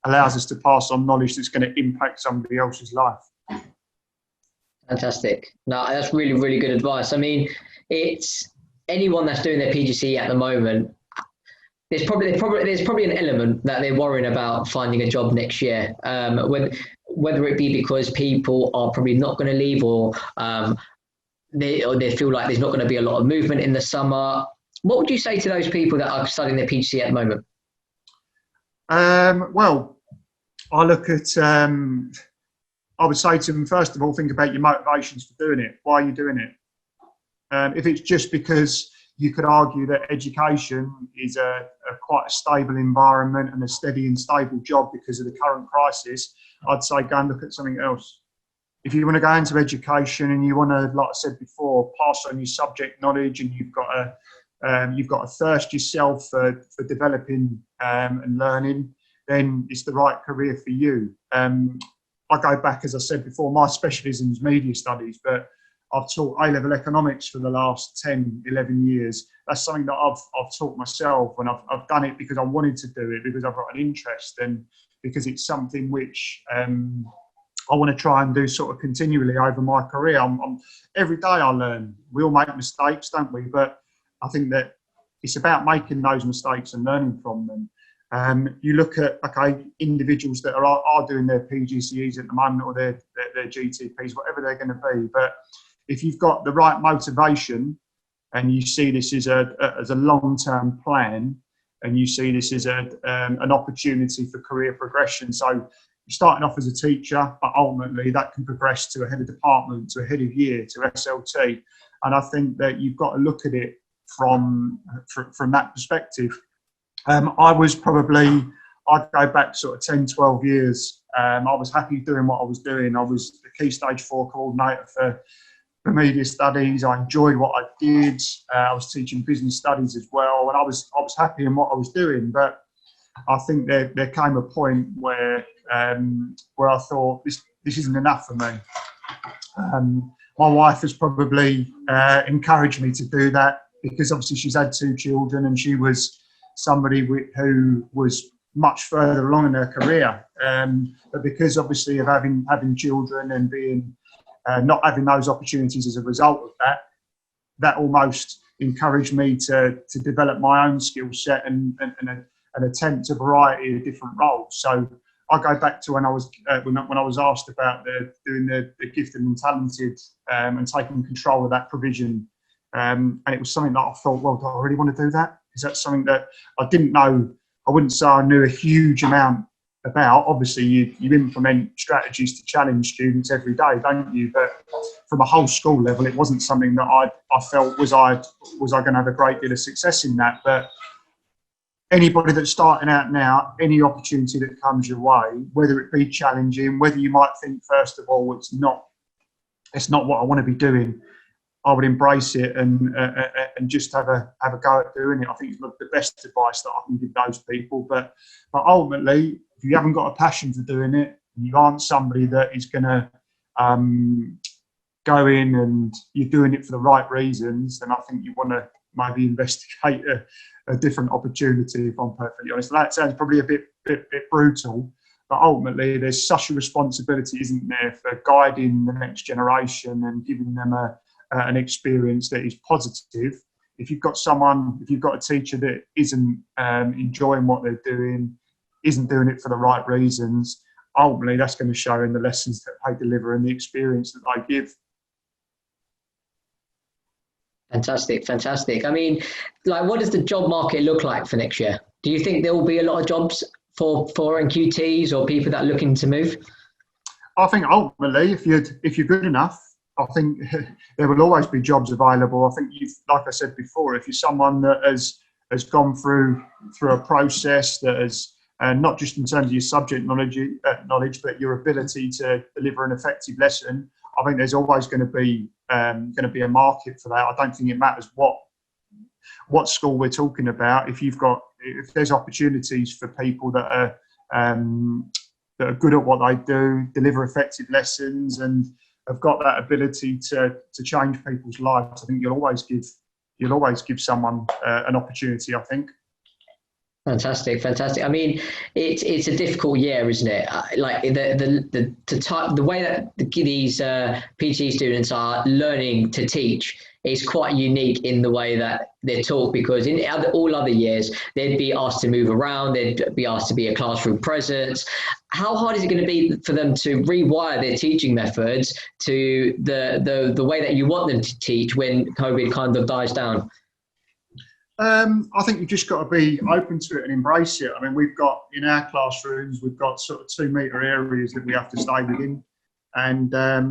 allows us to pass on knowledge that's going to impact somebody else's life. Fantastic. No, that's really, really good advice. I mean, it's anyone that's doing their PGCE at the moment, there's probably an element that they're worrying about finding a job next year, whether it be because people are probably not going to leave, or they feel like there's not going to be a lot of movement in the summer. What would you say to those people that are studying their PGCE at the moment? Well, I look at, I would say to them, first of all, think about your motivations for doing it. Why are you doing it? If it's just because you could argue that education is a quite a stable environment and a steady and stable job because of the current crisis, I'd say go and look at something else. If you want to go into education and you want to, like I said before, pass on your subject knowledge, and you've got a thirst yourself for developing and learning, then it's the right career for you. I go back, as I said before, my specialism is media studies, but I've taught A-level economics for the last 10, 11 years. That's something that I've taught myself, and I've done it because I wanted to do it, because I've got an interest, and because it's something which I want to try and do sort of continually over my career. Every day I learn. We all make mistakes, don't we? But I think that it's about making those mistakes and learning from them. You look at, individuals that are doing their PGCEs at the moment, or their GTPs, whatever they're going to be. But if you've got the right motivation, and you see this as a long-term plan, and you see this as an opportunity for career progression. So you're starting off as a teacher, but ultimately that can progress to a head of department, to a head of year, to SLT. And I think that you've got to look at it from that perspective. I'd go back sort of 10, 12 years. I was happy doing what I was doing. I was the Key Stage 4 coordinator for media studies. I enjoyed what I did. I was teaching business studies as well, and I was happy in what I was doing. But I think there came a point where I thought this isn't enough for me. My wife has probably encouraged me to do that, because obviously she's had 2 children, and she was somebody who was much further along in her career. But because obviously of having children and being not having those opportunities as a result of that almost encouraged me to develop my own skill set and attempt a variety of different roles. So I go back to when I was asked about doing the gifted and talented and taking control of that provision. And it was something that I thought, well, do I really want to do that? Is that something that I didn't know? I wouldn't say I knew a huge amount about. Obviously, you implement strategies to challenge students every day, don't you? But from a whole school level, it wasn't something that I felt was I going to have a great deal of success in that. But anybody that's starting out now, any opportunity that comes your way, whether it be challenging, whether you might think first of all it's not what I want to be doing, I would embrace it and just have a go at doing it. I think it's the best advice that I can give those people. But ultimately, if you haven't got a passion for doing it, and you aren't somebody that is going to go in and you're doing it for the right reasons, then I think you want to maybe investigate a different opportunity, if I'm perfectly honest. That sounds probably a bit brutal, but ultimately there's such a responsibility, isn't there, for guiding the next generation and giving them an experience that is positive. If you've got a teacher that isn't enjoying what they're doing, isn't doing it for the right reasons, ultimately that's going to show in the lessons that they deliver and the experience that they give. Fantastic. I mean, like, what does the job market look like for next year? Do you think there will be a lot of jobs for NQTs or people that are looking to move? I think ultimately, if you're good enough, I think there will always be jobs available. I think like I said before, if you're someone that has gone through a process that has, not just in terms of your subject knowledge, but your ability to deliver an effective lesson, I think there's always going to be a market for that. I don't think it matters what school we're talking about. If there's opportunities for people that are good at what they do, deliver effective lessons, and have got that ability to change people's lives, I think you'll always give someone an opportunity, I think. Fantastic. I mean, it's a difficult year, isn't it? Like the way that these PhD students are learning to teach is quite unique in the way that they're taught, because in all other years they'd be asked to move around, they'd be asked to be a classroom presence. How hard is it going to be for them to rewire their teaching methods to the way that you want them to teach when COVID kind of dies down? I think you've just got to be open to it and embrace it. I mean, we've got in our classrooms, we've got sort of 2-metre areas that we have to stay within. And I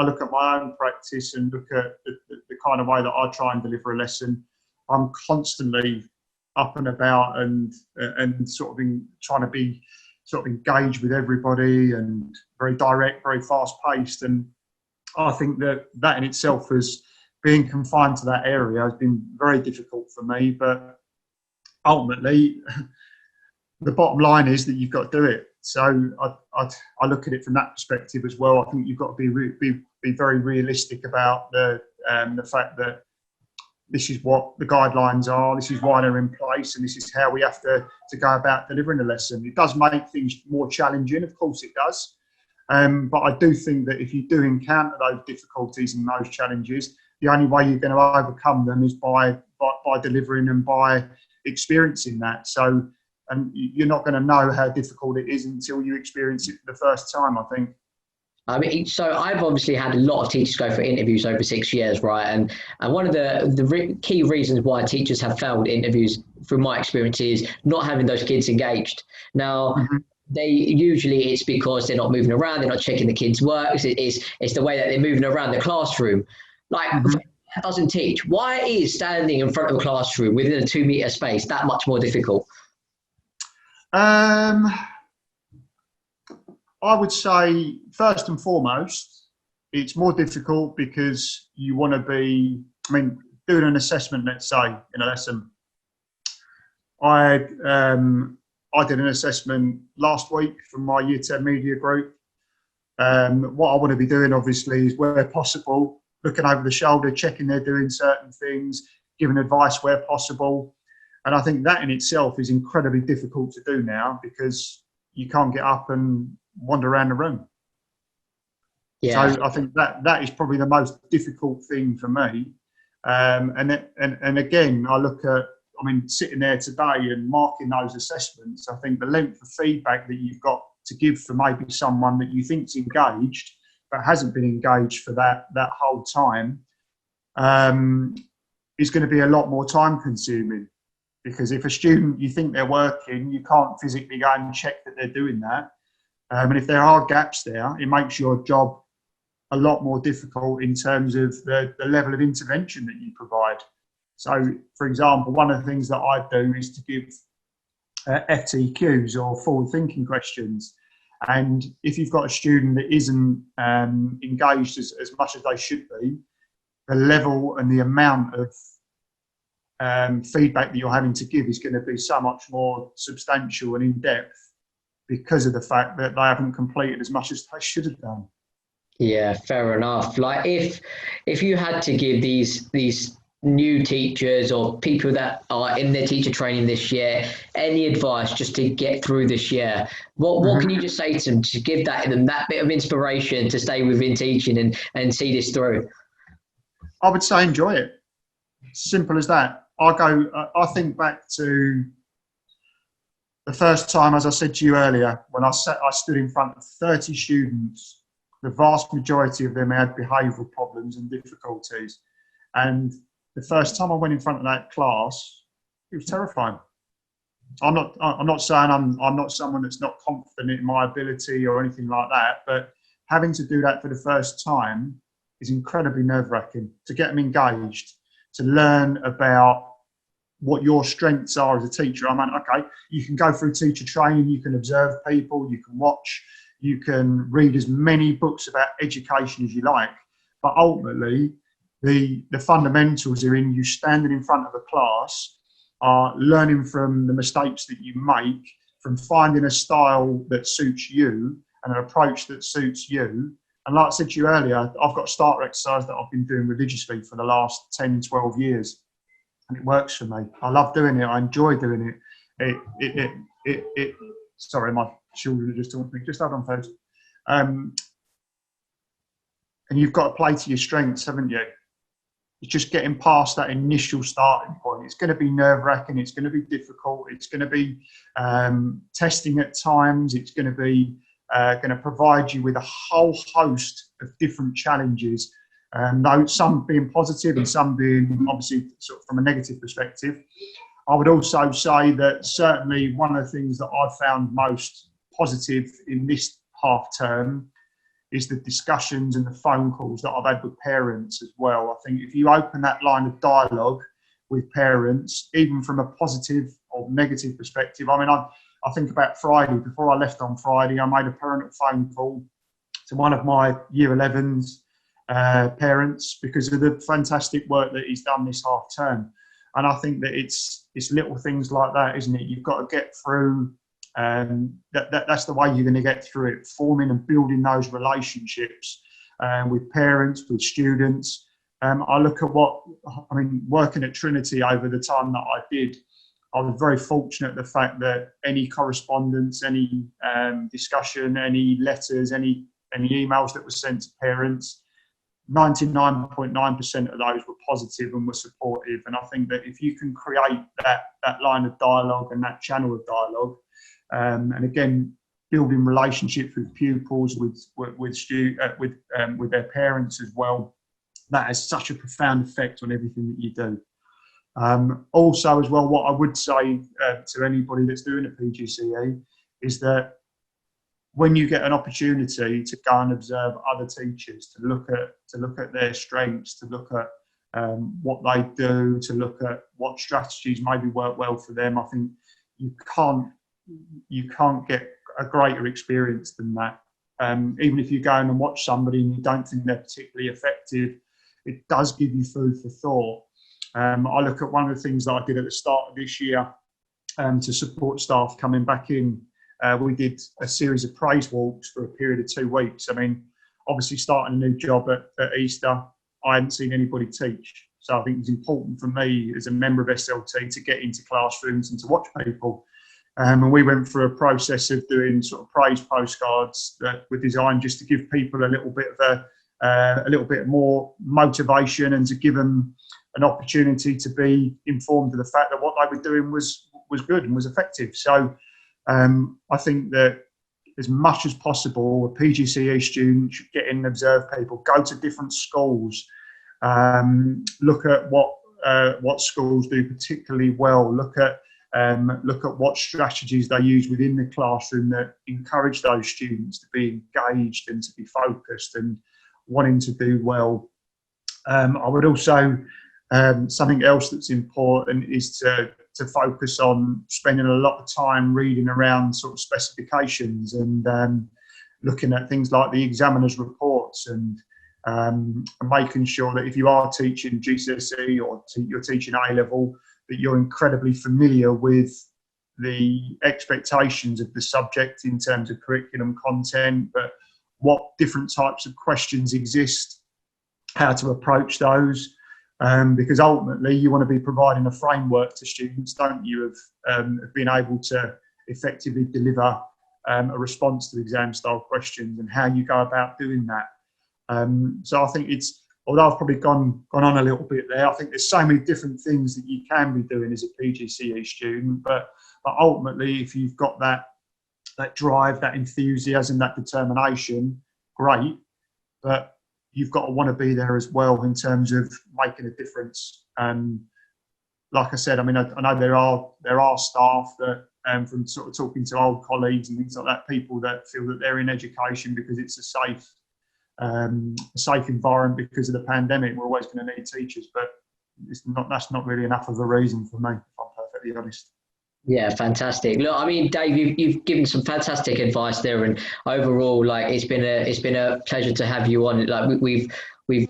look at my own practice and look at the kind of way that I try and deliver a lesson. I'm constantly up and about and sort of trying to be sort of engaged with everybody and very direct, very fast paced. And I think that in itself has, being confined to that area, has been very difficult for me. But ultimately, the bottom line is that you've got to do it. So I look at it from that perspective as well. I think you've got to be very realistic about the fact that this is what the guidelines are, this is why they're in place, and this is how we have to go about delivering a lesson. It does make things more challenging, of course it does. But I do think that if you do encounter those difficulties and those challenges, the only way you're going to overcome them is by delivering and by experiencing that. So, and you're not going to know how difficult it is until you experience it for the first time, I think. I mean, so I've obviously had a lot of teachers go for interviews over 6 years, right? And one of the key reasons why teachers have failed interviews, from my experience, is not having those kids engaged. Now, it's because they're not moving around, they're not checking the kids' work. It's the way that they're moving around the classroom. Like, that doesn't teach. Why is standing in front of a classroom within a 2-metre space that much more difficult? I would say, first and foremost, it's more difficult because you want to be, doing an assessment, let's say, in a lesson. I did an assessment last week from my Year 10 media group. What I want to be doing, obviously, is where possible, looking over the shoulder, checking they're doing certain things, giving advice where possible. And I think that in itself is incredibly difficult to do now, because you can't get up and wander around the room. Yeah. So I think that is probably the most difficult thing for me. And again, I look at, sitting there today and marking those assessments, I think the length of feedback that you've got to give for maybe someone that you think's engaged but hasn't been engaged for that whole time is going to be a lot more time consuming. Because if a student, you think they're working, you can't physically go and check that they're doing that. And if there are gaps there, it makes your job a lot more difficult in terms of the level of intervention that you provide. So, for example, one of the things that I do is to give FTQs, or forward-thinking questions. And if you've got a student that isn't engaged as much as they should be, the level and the amount of feedback that you're having to give is going to be so much more substantial and in-depth, because of the fact that they haven't completed as much as they should have done. Yeah, fair enough. Like, if you had to give these new teachers or people that are in their teacher training this year any advice just to get through this year, what can you just say to them to give them that bit of inspiration to stay within teaching and see this through? I would say enjoy it. Simple as that. I think back to the first time, as I said to you earlier, when I stood in front of 30 students. The vast majority of them had behavioural problems and difficulties. And the first time I went in front of that class, it was terrifying. I'm not saying I'm not someone that's not confident in my ability or anything like that, but having to do that for the first time is incredibly nerve-wracking. To get them engaged, to learn about what your strengths are as a teacher. I mean, okay, you can go through teacher training, you can observe people, you can watch, you can read as many books about education as you like, but ultimately the fundamentals are in you standing in front of a class, are learning from the mistakes that you make, from finding a style that suits you and an approach that suits you. And like I said to you earlier, I've got a starter exercise that I've been doing religiously for the last 10, 12 years. And it works for me. I love doing it. I enjoy doing it. Sorry, my children are just talking to me. Just hold on, folks. And you've got to play to your strengths, haven't you? It's just getting past that initial starting point. It's going to be nerve-wracking. It's going to be difficult. It's going to be testing at times. It's going to be going to provide you with a whole host of different challenges. Though some being positive and some being obviously sort of from a negative perspective. I would also say that certainly one of the things that I've found most positive in this half term is the discussions and the phone calls that I've had with parents as well. I think if you open that line of dialogue with parents, even from a positive or negative perspective, I mean, I think about Friday. Before I left on Friday, I made a parental phone call to one of my year 11s parents because of the fantastic work that he's done this half term. And I think that it's little things like that, isn't it? You've got to get through, that's the way you're going to get through it, forming and building those relationships with parents, with students. I look at working at Trinity over the time that I did, I was very fortunate the fact that any correspondence, any discussion, any letters, any emails that were sent to parents, 99.9% of those were positive and were supportive. And I think that if you can create that line of dialogue and that channel of dialogue, and again, building relationships with pupils, with their parents as well, that has such a profound effect on everything that you do. Also, as well, what I would say to anybody that's doing a PGCE is that when you get an opportunity to go and observe other teachers, to look at their strengths, to look at what they do, to look at what strategies maybe work well for them, I think you can't get a greater experience than that. Even if you go in and watch somebody and you don't think they're particularly effective, it does give you food for thought. I look at one of the things that I did at the start of this year to support staff coming back in. We did a series of praise walks for a period of 2 weeks. I mean, obviously starting a new job at Easter, I hadn't seen anybody teach. So I think it's important for me as a member of SLT to get into classrooms and to watch people. And we went through a process of doing sort of praise postcards that were designed just to give people a little bit more motivation and to give them an opportunity to be informed of the fact that what they were doing was good and was effective. So I think that as much as possible, a PGCE student should get in and observe people, go to different schools, look at what schools do particularly well, look at what strategies they use within the classroom that encourage those students to be engaged and to be focused and wanting to do well. I would also, something else that's important is to focus on spending a lot of time reading around sort of specifications and looking at things like the examiner's reports and making sure that if you are teaching GCSE or you're teaching A-level, that you're incredibly familiar with the expectations of the subject in terms of curriculum content, but what different types of questions exist, how to approach those. Because ultimately you want to be providing a framework to students, don't you, of being able to effectively deliver a response to exam style questions and how you go about doing that. So I think although I've probably gone on a little bit there, I think there's so many different things that you can be doing as a PGCE student, but ultimately if you've got that drive, that enthusiasm, that determination, great, but you've got to want to be there as well in terms of making a difference. Like I said, I mean, I know there are staff that from sort of talking to old colleagues and things like that, people that feel that they're in education because it's a safe environment because of the pandemic. We're always going to need teachers, but that's not really enough of a reason for me, if I'm perfectly honest. Yeah, fantastic. Look, I mean, Dave, you've given some fantastic advice there, and overall, like it's been a pleasure to have you on. Like we've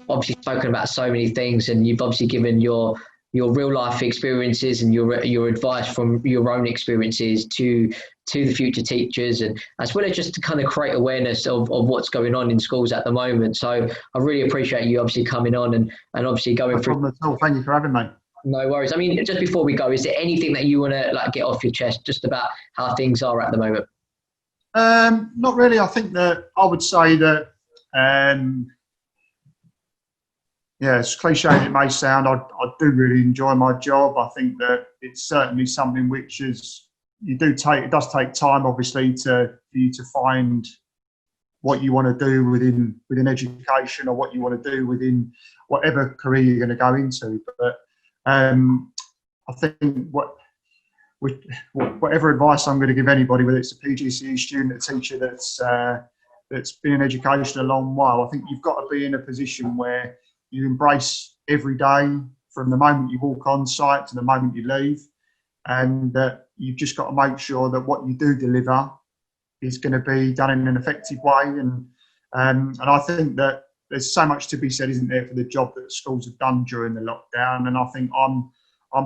obviously spoken about so many things, and you've obviously given your real life experiences and your advice from your own experiences to the future teachers, and as well as just to kind of create awareness of what's going on in schools at the moment. So I really appreciate you obviously coming on and obviously going through. No problem at all. Thank you for having me. No worries. I mean, just before we go, is there anything that you want to like get off your chest just about how things are at the moment? Not really. I think that I would say that, yeah, as cliche as it may sound, I do really enjoy my job. I think that it's certainly something which it does take time, obviously, for you to find what you want to do within education, or what you want to do within whatever career you're going to go into. But I think whatever advice I'm going to give anybody, whether it's a PGCE student, a teacher that's been in education a long while, I think you've got to be in a position where you embrace every day from the moment you walk on site to the moment you leave, and you've just got to make sure that what you do deliver is going to be done in an effective way. And I think that there's so much to be said, isn't there, for the job that schools have done during the lockdown. And I think I'm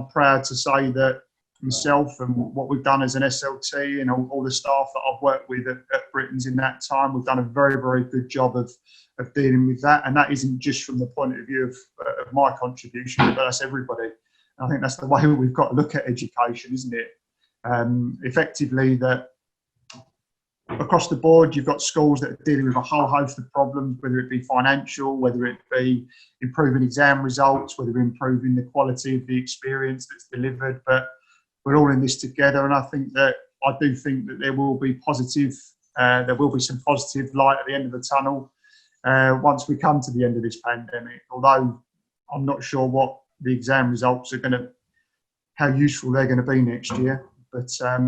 proud to say that myself and what we've done as an SLT and all the staff that I've worked with at Britain's in that time, we've done a very, very good job of dealing with that. And that isn't just from the point of view of my contribution, but that's everybody. And I think that's the way we've got to look at education, isn't it? Effectively, that across the board, you've got schools that are dealing with a whole host of problems, whether it be financial, whether it be improving exam results, whether improving the quality of the experience that's delivered. But we're all in this together, and I do think that there will be some positive light at the end of the tunnel once we come to the end of this pandemic. Although I'm not sure what the exam results are how useful they're going to be next year. But I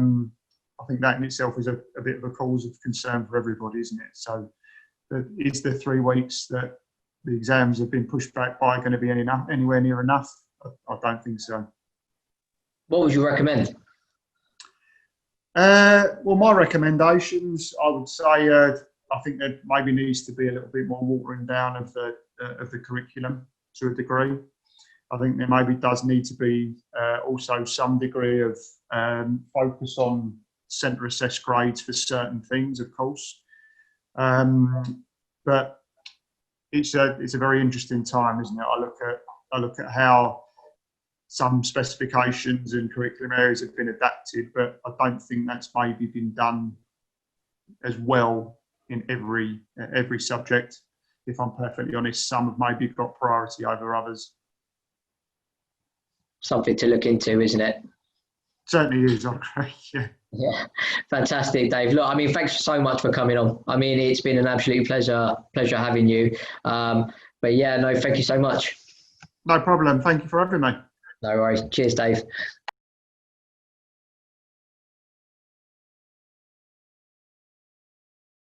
think that in itself is a bit of a cause of concern for everybody, isn't it? So is the 3 weeks that the exams have been pushed back by going to be anywhere near enough? I don't think so. What would you recommend? Well, my recommendations, I would say, I think there maybe needs to be a little bit more watering down of the curriculum to a degree. I think there maybe does need to be also some degree of focus on centre assessed grades for certain things, of course. But it's a very interesting time, isn't it? I look at how some specifications and curriculum areas have been adapted, but I don't think that's maybe been done as well in every subject. If I'm perfectly honest, some have maybe got priority over others. Something to look into, isn't it? Certainly is, I agree. Yeah, fantastic, Dave. Look, I mean, thanks so much for coming on. I mean, it's been an absolute pleasure having you. But yeah, no, thank you so much. No problem. Thank you for having me. No worries. Cheers, Dave.